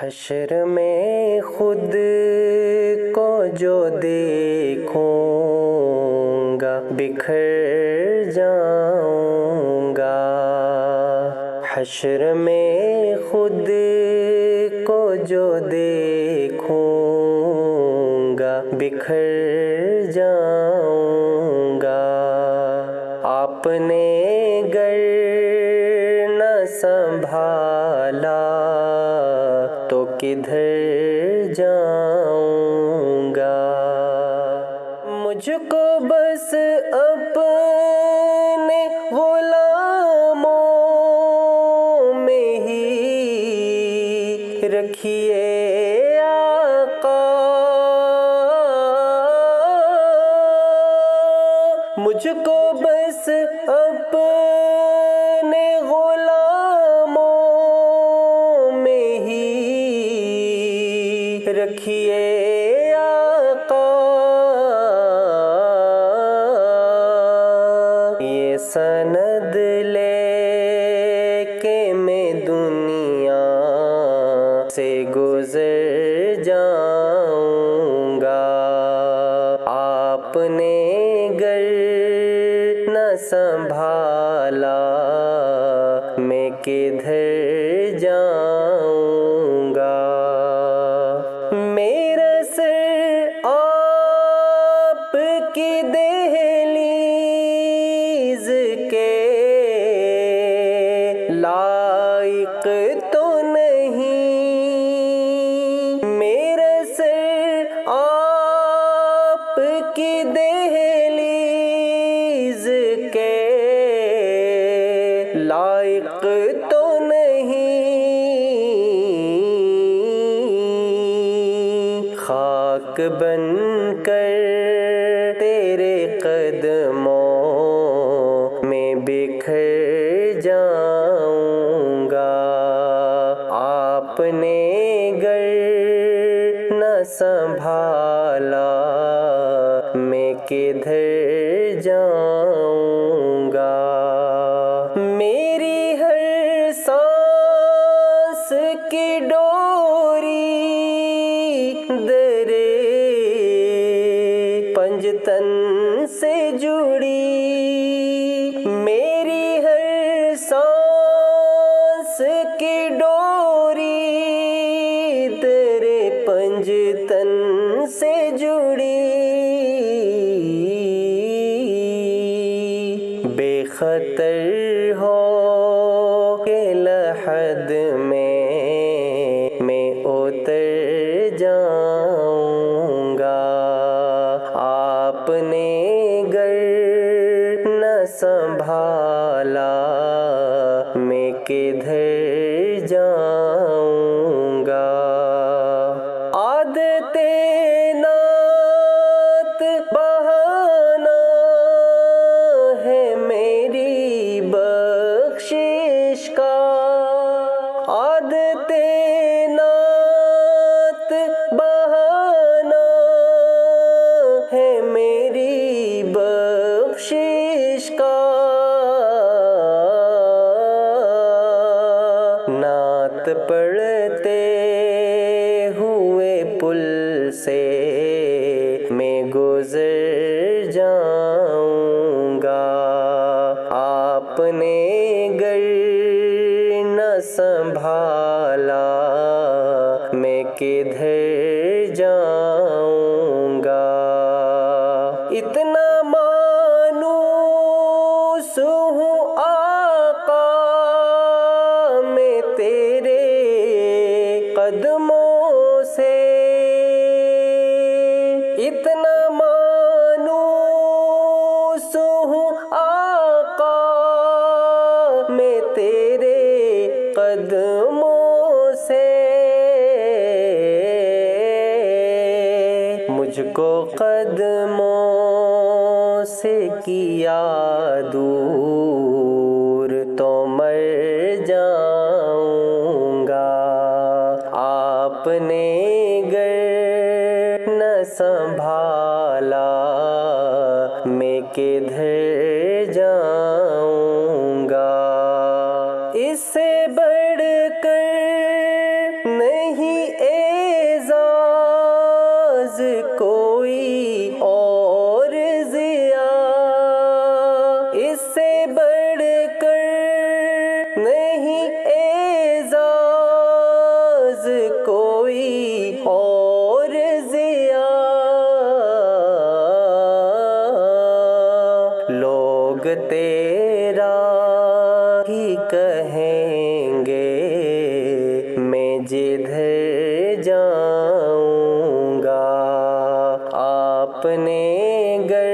حشر میں خود کو جو دیکھوں گا بکھر جاؤں گا، حشر میں خود کو جو دیکھوں گا بکھر جاؤں گا، آپ نے گر نہ سنبھالا تو کدھر جاؤں گا، مجھ کو بس اپنے غلاموں میں ہی رکھیے آقا، مجھ کو بس اپنے غلاموں میں ہی رکھیے آقا، یہ سند لے کے میں دنیا سے گزر جاؤں گا، آپ نے گر نہ سنبھالا میں کدھر جاؤں گا، میرا سر آپ کی دہلیز کے لائق تو نہیں، میرا سر آپ کی دہلیز کے لائق تو نہیں، خاک بن کر تیرے قدموں میں بکھر جاؤں گا، آپ نے گر نہ سنبھالا میں کدھر جاؤں گا، میری ہر سانس کی ڈوری درے پنجتن سے جڑی، میری ہر سانس کی ڈوری درے پنجتن سے جڑی، بے خطر ہو کے لحد میں اتر جاؤں گا، آپ نے گر نہ سنبھالا میں کدھر جاؤں گا، عادت نعت بہانا ہے میری بخشش کا، عادت نعت بہانا ہے میری بخشش کا، نعت پڑھتے ہوئے پل سے میں گزر جاؤں گا، آپ نے گر نہ سنبھالا میں کدھر جاؤں گا، اتنا مانوس ہوں آقا میں تیرے قدموں سے، اتنا مانوس ہوں آقا میں تیرے قدموں سے، مجھ کو قدموں سے کیا دور تو مر جاؤں گا، آپ نے گر نہ سنبھالا میں کدھر جاؤں گا، اس سے بڑھ کر نہیں نہیں اعزاز کوئی اور ضیا، اس سے بڑھ کر نہیں اعزاز کوئی اور ضیا۔ لوگ تیرا ہی کہیں گے، میں جدھر جاؤں گا، آپ نے گر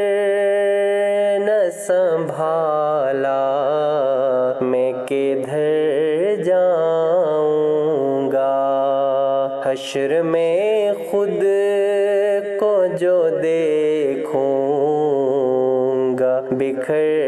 نہ سنبھالا، میں کدھر جاؤں گا۔ حشر میں خود کو جو دیکھوں گا، بکھر